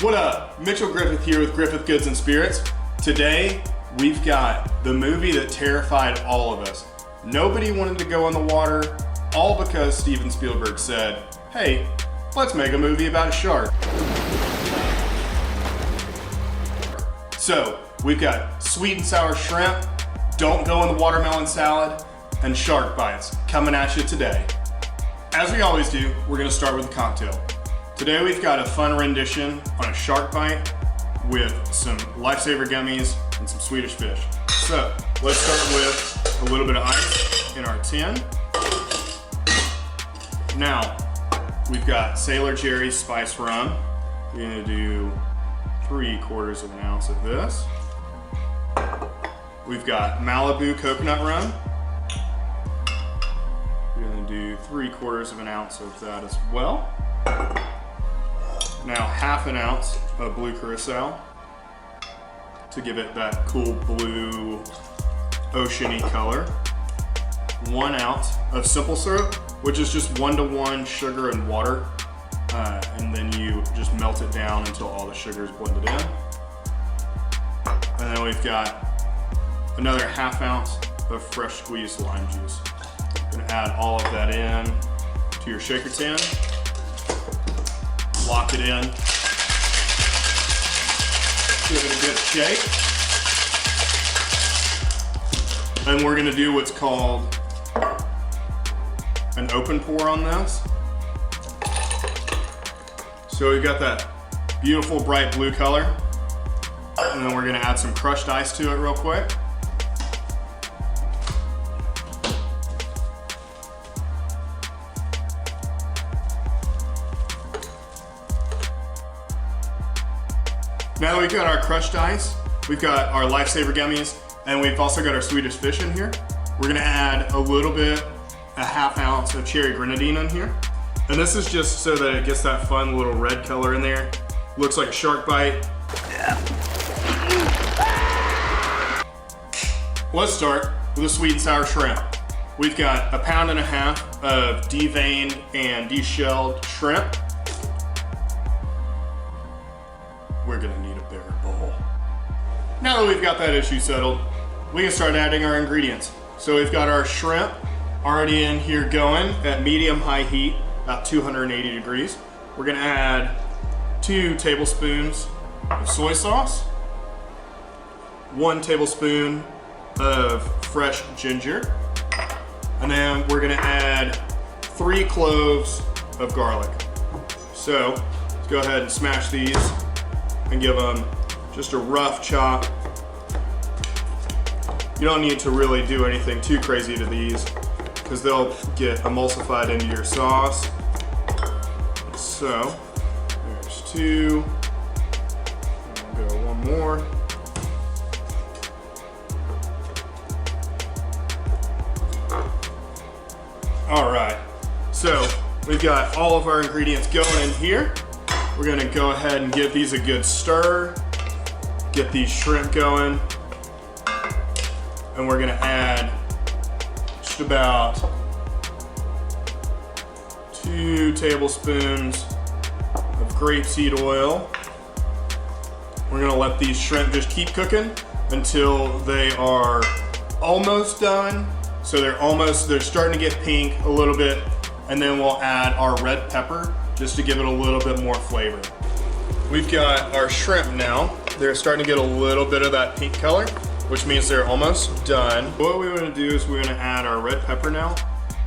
What up? Mitchell Griffith here with Griffith Goods and Spirits. Today, we've got the movie that terrified all of us. Nobody wanted to go in the water, all because Steven Spielberg said, hey, let's make a movie about a shark. So, we've got sweet and sour shrimp, don't go in the watermelon salad, and shark bites coming at you today. As we always do, we're gonna start with a cocktail. Today we've got a fun rendition on a shark bite with some Lifesaver gummies and some Swedish fish. So let's start with a little bit of ice in our tin. Now we've got Sailor Jerry's spice rum. We're gonna do 3/4 of an ounce of this. We've got Malibu coconut rum. We're gonna do 3/4 of an ounce of that as well. Now 1/2 ounce of blue curacao to give it that cool blue oceany color. 1 ounce of simple syrup, which is just 1-to-1 sugar and water. And then you just melt it down until all the sugar is blended in. And then we've got another 1/2 ounce of fresh squeezed lime juice. Gonna add all of that in to your shaker tin. Lock it in. Give it a good shake. And we're gonna do what's called an open pour on this. So we've got that beautiful bright blue color. And then we're gonna add some crushed ice to it real quick. Now that we've got our crushed ice, we've got our Lifesaver gummies, and we've also got our Swedish fish in here. We're gonna add a little bit, 1/2 ounce of cherry grenadine in here. And this is just so that it gets that fun little red color in there. Looks like a shark bite. Yeah. Let's start with the sweet and sour shrimp. We've got 1.5 pounds of deveined and deshelled shrimp. We're gonna need a bigger bowl. Now that we've got that issue settled, we can start adding our ingredients. So we've got our shrimp already in here going at medium-high heat, about 280 degrees. We're gonna add 2 tablespoons of soy sauce, 1 tablespoon of fresh ginger, and then we're gonna add 3 cloves of garlic. So let's go ahead and smash these and give them just a rough chop. You don't need to really do anything too crazy to these because they'll get emulsified into your sauce. So there's 2. I'll go 1 more. All right, so we've got all of our ingredients going in here. We're gonna go ahead and give these a good stir, get these shrimp going, and we're gonna add just about 2 tablespoons of grapeseed oil. We're gonna let these shrimp just keep cooking until they are almost done. So they're starting to get pink a little bit, and then we'll add our red pepper just to give it a little bit more flavor. We've got our shrimp now. They're starting to get a little bit of that pink color, which means they're almost done. What we want to do is we're going to add our red pepper now.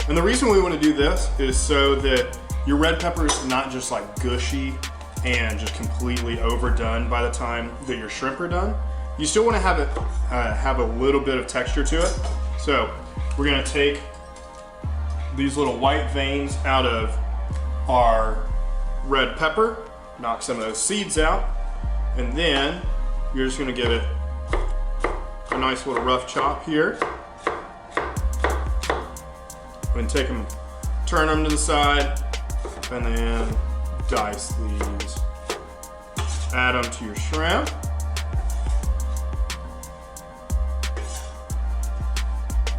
And the reason we want to do this is so that your red pepper is not just like gushy and just completely overdone by the time that your shrimp are done. You still want to have it have a little bit of texture to it. So we're going to take these little white veins out of our red pepper, knock some of those seeds out, and then you're just gonna give it a nice little rough chop here. And take them, turn them to the side, and then dice these. Add them to your shrimp.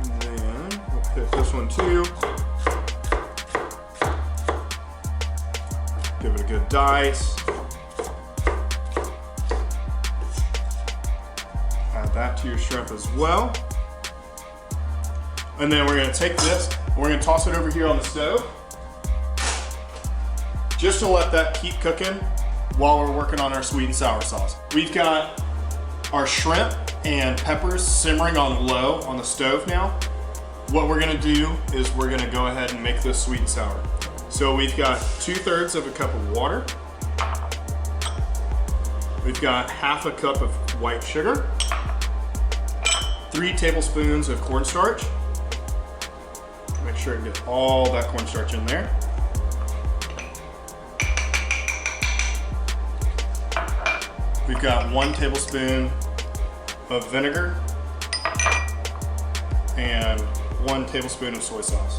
And then we'll hit this one too. Give it a good dice. that to your shrimp as well. And then we're gonna take this, and we're gonna toss it over here on the stove, just to let that keep cooking while we're working on our sweet and sour sauce. We've got our shrimp and peppers simmering on low on the stove now. What we're gonna do is we're gonna go ahead and make this sweet and sour. So we've got 2/3 of a cup of water. We've got 1/2 cup of white sugar, 3 tablespoons of cornstarch. Make sure I get all that cornstarch in there. We've got 1 tablespoon of vinegar and 1 tablespoon of soy sauce.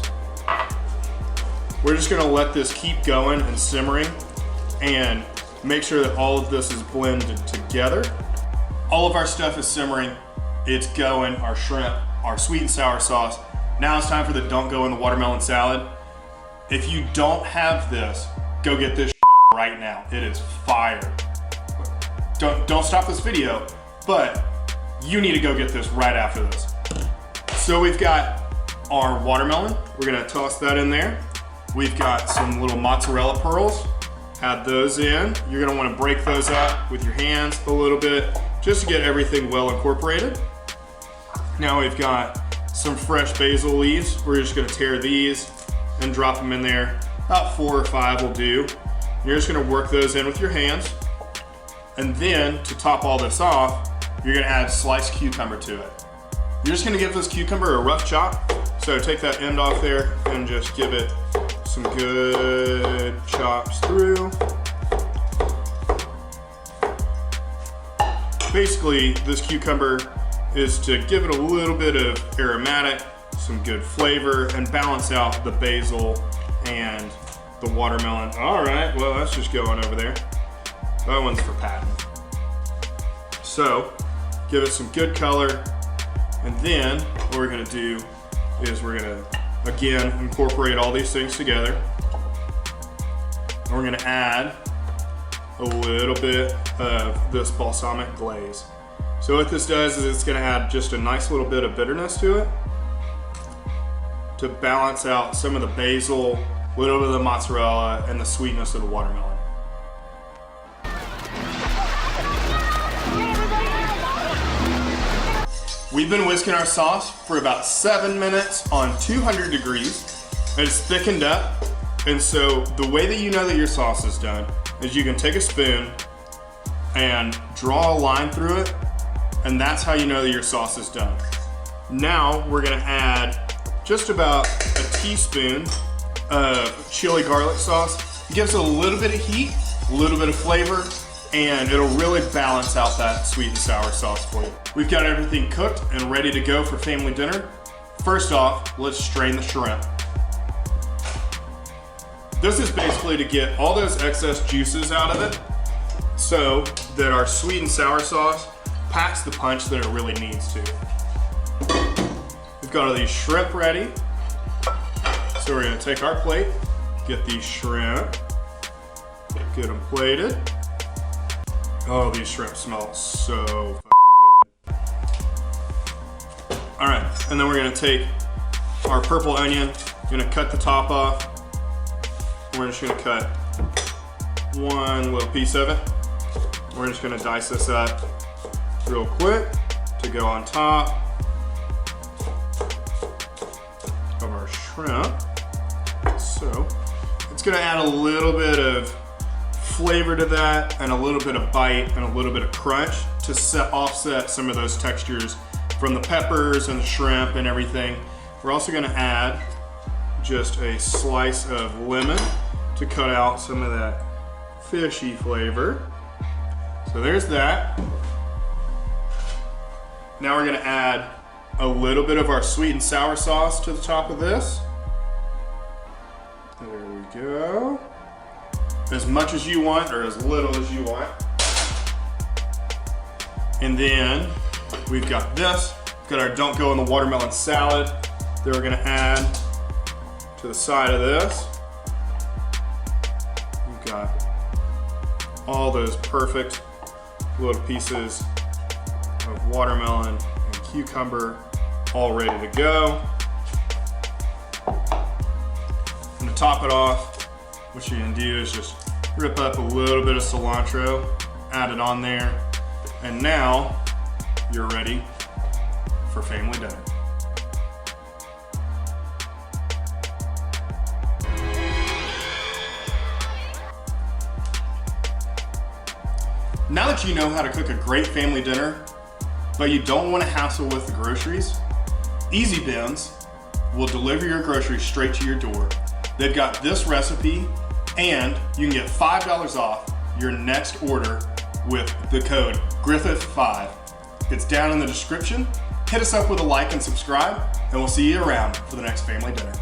We're just gonna let this keep going and simmering and make sure that all of this is blended together. All of our stuff is simmering, it's going, our shrimp, our sweet and sour sauce. Now it's time for the don't go in the watermelon salad. If you don't have this, go get this right now. It is fire. Don't stop this video, but you need to go get this right after this. So we've got our watermelon. We're gonna toss that in there. We've got some little mozzarella pearls. Add those in. You're gonna wanna break those up with your hands a little bit, just to get everything well incorporated. Now we've got some fresh basil leaves. We're just gonna tear these and drop them in there. About 4 or 5 will do. You're just gonna work those in with your hands. And then, to top all this off, you're gonna add sliced cucumber to it. You're just gonna give this cucumber a rough chop. So take that end off there and just give it some good chops through. Basically, this cucumber is to give it a little bit of aromatic, some good flavor, and balance out the basil and the watermelon. All right, well, that's just going over there. That one's for Patton. So, give it some good color, and then what we're gonna do is we're gonna, again, incorporate all these things together. And we're gonna add a little bit of this balsamic glaze. So what this does is it's gonna add just a nice little bit of bitterness to it to balance out some of the basil, a little bit of the mozzarella, and the sweetness of the watermelon. We've been whisking our sauce for about 7 minutes on 200 degrees. It's thickened up, and so the way that you know that your sauce is done is you can take a spoon and draw a line through it, and that's how you know that your sauce is done. Now we're gonna add just about a teaspoon of chili garlic sauce. It gives it a little bit of heat, a little bit of flavor, and it'll really balance out that sweet and sour sauce for you. We've got everything cooked and ready to go for family dinner. First off, let's strain the shrimp. This is basically to get all those excess juices out of it so that our sweet and sour sauce packs the punch that it really needs to. We've got all these shrimp ready. So we're gonna take our plate, get these shrimp, get them plated. Oh, these shrimp smell so fucking good. All right, and then we're gonna take our purple onion, gonna cut the top off. We're just gonna cut one little piece of it. We're just gonna dice this up real quick to go on top of our shrimp. So it's gonna add a little bit of flavor to that and a little bit of bite and a little bit of crunch to offset some of those textures from the peppers and the shrimp and everything. We're also gonna add just a slice of lemon to cut out some of that fishy flavor. So there's that. Now we're gonna add a little bit of our sweet and sour sauce to the top of this. There we go. As much as you want or as little as you want. And then we've got this. We've got our don't go in the watermelon salad that we're gonna add to the side of this. We've got all those perfect little pieces of watermelon and cucumber all ready to go. And to top it off, what you're gonna do is just rip up a little bit of cilantro, add it on there, and now you're ready for family dinner. Now that you know how to cook a great family dinner, but you don't want to hassle with the groceries, Easy Bins will deliver your groceries straight to your door. They've got this recipe, and you can get $5 off your next order with the code Griffith5. It's down in the description. Hit us up with a like and subscribe, and we'll see you around for the next family dinner.